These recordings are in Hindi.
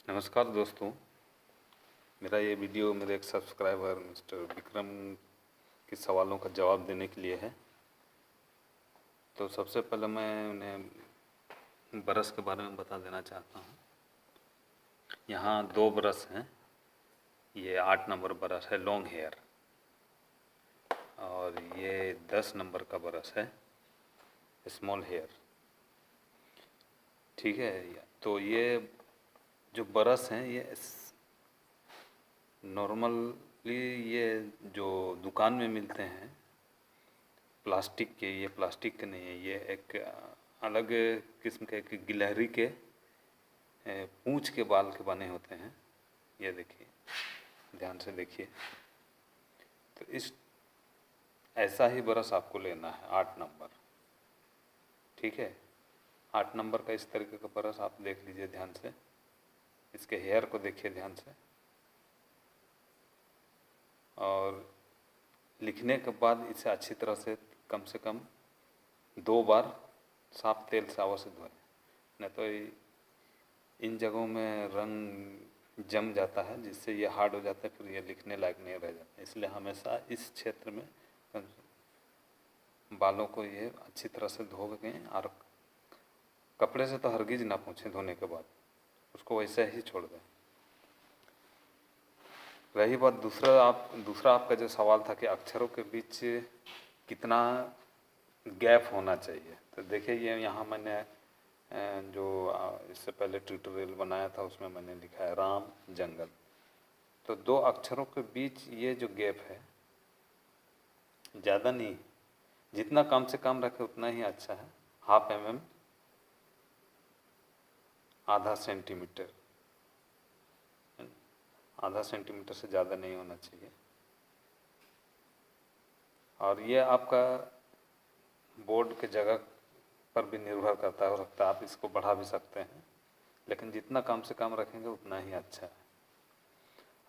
नमस्कार दोस्तों, मेरा ये वीडियो मेरे एक सब्सक्राइबर मिस्टर विक्रम के सवालों का जवाब देने के लिए है। तो सबसे पहले मैं उन्हें ब्रश के बारे में बता देना चाहता हूँ। यहाँ 2 ब्रश हैं। ये 8 नंबर ब्रश है लॉन्ग हेयर, और ये 10 नंबर का ब्रश है स्मॉल हेयर। ठीक है। तो ये जो ब्रश हैं ये नॉर्मली ये जो दुकान में मिलते हैं प्लास्टिक के, ये प्लास्टिक के नहीं है, ये एक अलग किस्म के एक गिलहरी के पूंछ के बाल के बने होते हैं। ये देखिए, ध्यान से देखिए। तो इस ऐसा ही ब्रश आपको लेना है 8 नंबर। ठीक है, 8 नंबर का इस तरीके का ब्रश आप देख लीजिए ध्यान से। इसके हेयर को देखिए ध्यान से, और लिखने के बाद इसे अच्छी तरह से कम 2 बार साफ तेल से अवश्य धोएं, नहीं तो इन जगहों में रंग जम जाता है, जिससे ये हार्ड हो जाता है, फिर ये लिखने लायक नहीं रह जाता। इसलिए हमेशा इस क्षेत्र में बालों को ये अच्छी तरह से धो के, और कपड़े से तो हरगिज ना पोंछें धोने के बाद, उसको वैसे ही छोड़ दें। रही बात दूसरा आपका जो सवाल था कि अक्षरों के बीच कितना गैप होना चाहिए, तो देखिए ये यहाँ मैंने जो इससे पहले ट्यूटोरियल बनाया था उसमें मैंने लिखा है राम जंगल। तो 2 अक्षरों के बीच ये जो गैप है ज़्यादा नहीं, जितना कम से कम रखे उतना ही अच्छा है। 1/2 mm, आधा सेंटीमीटर, आधा सेंटीमीटर से ज़्यादा नहीं होना चाहिए। और ये आपका बोर्ड के जगह पर भी निर्भर करता है, हो सकता है आप इसको बढ़ा भी सकते हैं, लेकिन जितना कम से कम रखेंगे उतना ही अच्छा है।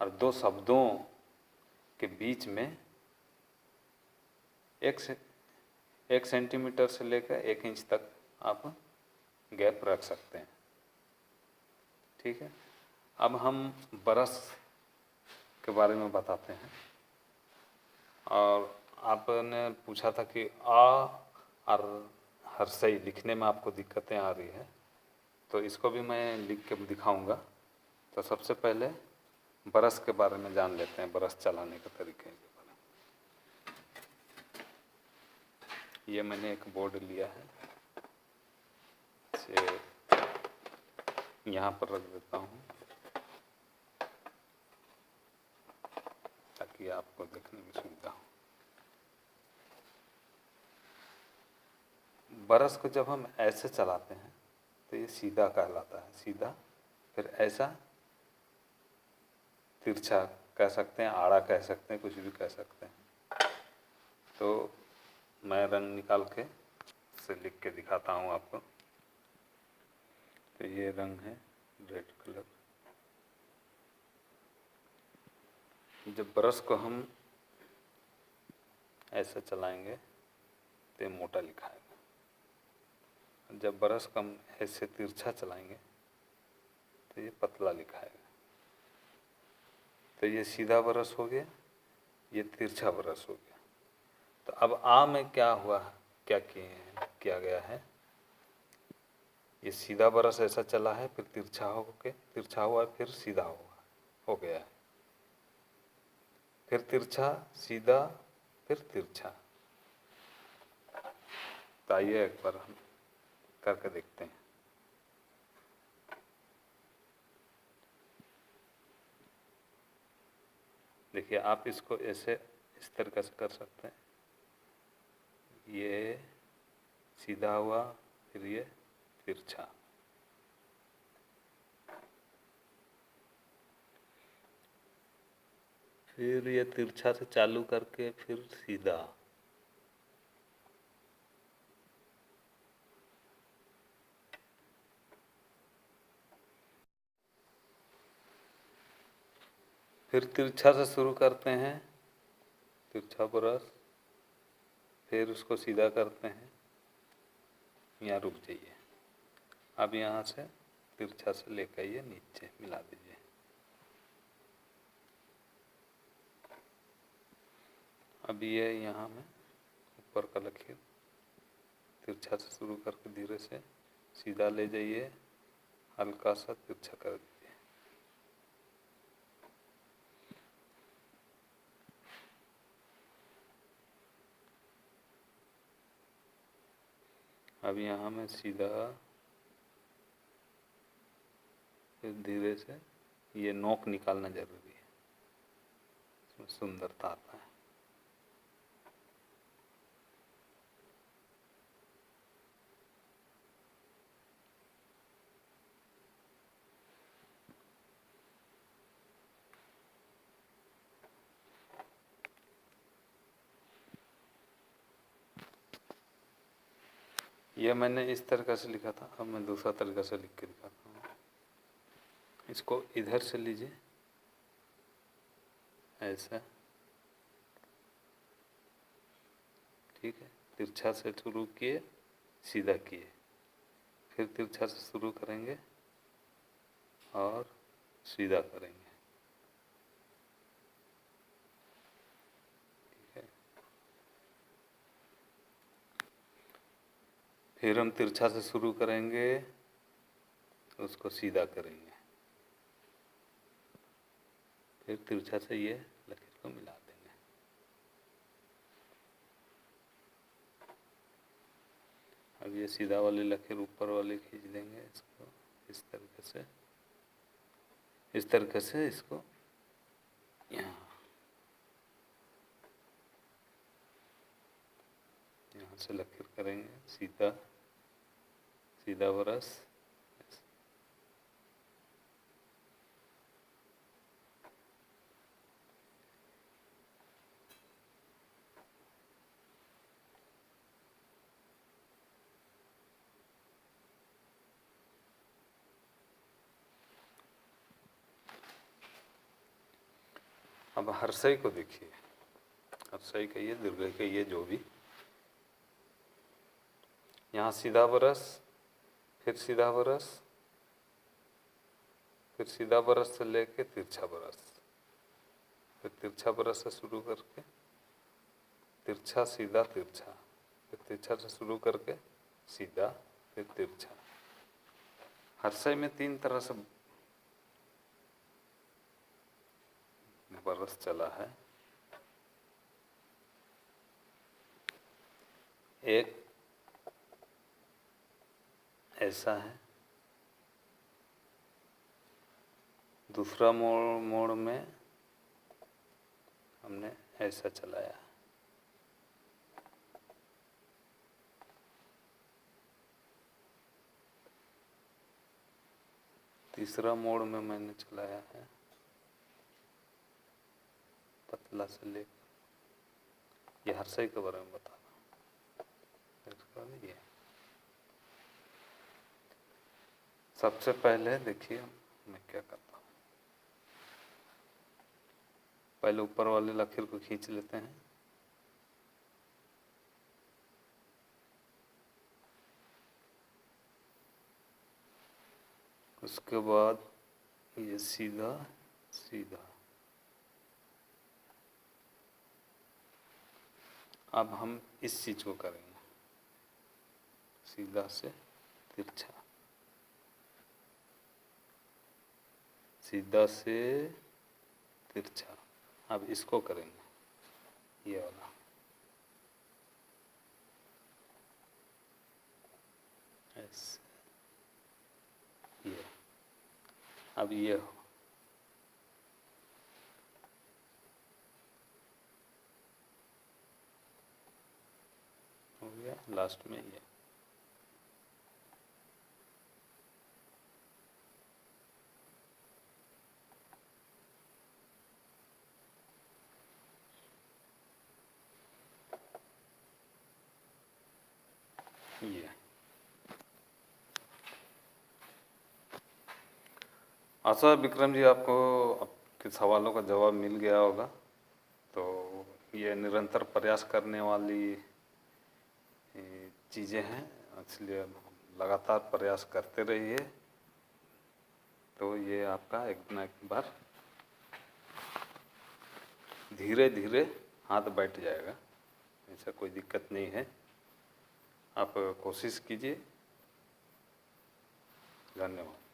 और 2 शब्दों के बीच में 1 सेंटीमीटर से लेकर 1 इंच तक आप गैप रख सकते हैं। ठीक है, अब हम ब्रश के बारे में बताते हैं। और आपने पूछा था कि आ और हर्षई लिखने में आपको दिक्कतें आ रही है, तो इसको भी मैं लिख के दिखाऊंगा। तो सबसे पहले ब्रश के बारे में जान लेते हैं, ब्रश चलाने के तरीके के बारे में। ये मैंने एक बोर्ड लिया है, इसे यहाँ पर रख देता हूँ ताकि आपको देखने में सुविधा हो। ब्रश को जब हम ऐसे चलाते हैं तो ये सीधा कहलाता है, सीधा। फिर ऐसा, तिरछा कह सकते हैं, आड़ा कह सकते हैं, कुछ भी कह सकते हैं। तो मैं रंग निकाल के से लिख के दिखाता हूँ आपको। तो ये रंग है रेड कलर। जब ब्रश को हम ऐसे चलाएंगे तो ये मोटा लिखाएगा, जब ब्रश को हम ऐसे तिरछा चलाएंगे तो ये पतला लिखाएगा। तो ये सीधा ब्रश हो गया, ये तिरछा ब्रश हो गया। तो अब आ में क्या हुआ, क्या किया गया है, ये सीधा ब्रश ऐसा चला है, फिर तिरछा हुआ, फिर सीधा हो गया है, फिर तिरछा, सीधा, फिर तिरछा। तो आइए एक बार हम करके देखते हैं। देखिए, आप इसको ऐसे इस तरीके से कर सकते हैं। ये सीधा हुआ, फिर ये तिरछा। फिर ये तिरछा से चालू करके फिर सीधा। फिर तिरछा से शुरू करते हैं, तिरछा ब्रश, फिर उसको सीधा करते हैं। यहाँ रुक जाइए। अब यहाँ से तिरछा से लेकर ये नीचे मिला दीजिए। अब ये यहाँ में ऊपर का लकीर तिरछा से शुरू करके धीरे से सीधा ले जाइए, हल्का सा तिरछा कर दीजिए। अब यहाँ में सीधा फिर धीरे से ये नोक निकालना जरूरी है, इसमें सुंदरता आता है। यह मैंने इस तरीक़े से लिखा था, अब मैं दूसरा तरीक़ा से लिख के दिखाता हूँ। इसको इधर से लीजिए, ऐसा, ठीक है। तिरछा से शुरू किए, सीधा किए, फिर तिरछा से शुरू करेंगे और सीधा करेंगे, ठीक है। फिर हम तिरछा से शुरू करेंगे, उसको सीधा करेंगे, फिर तिरछा से ये लकीर को मिला देंगे। अब ये सीधा वाली लकीर ऊपर वाली खींच देंगे, इसको इस तरीके से इसको यहाँ से लकीर करेंगे, सीधा सीधा ब्रश, अब हर्षई को देखिए, हर्षई कहिए, दीर्घई कहिए, जो भी, यहाँ सीधा ब्रश, फिर सीधा ब्रश, फिर सीधा ब्रश से लेके तिरछा ब्रश, फिर तिरछा ब्रश से शुरू करके तिरछा सीधा तिरछा, फिर तिरछा से शुरू करके सीधा, फिर तिरछा। हर्षई में 3 तरह से ब्रश चला है। एक ऐसा है, दूसरा मोड़ में हमने ऐसा चलाया, तीसरा मोड़ में मैंने चलाया है पतला से लेकर, ये हर्षई के बारे में बता रहा हूँ। ये सबसे पहले देखिए मैं क्या करता हूँ, पहले ऊपर वाले लकीर को खींच लेते हैं, उसके बाद ये सीधा सीधा। अब हम इस चीज को करेंगे, सीधा से तिरछा, सीधा से तिरछा। अब इसको करेंगे, ये वाला, ऐसे, ये, अब ये हो गया, लास्ट में ये। ये आशा है विक्रम जी आपको आपके सवालों का जवाब मिल गया होगा। तो ये निरंतर प्रयास करने वाली चीज़ें हैं, इसलिए लगातार प्रयास करते रहिए तो ये आपका एक ना एक बार धीरे धीरे हाथ बैठ जाएगा, ऐसा कोई दिक्कत नहीं है। आप कोशिश कीजिए। धन्यवाद।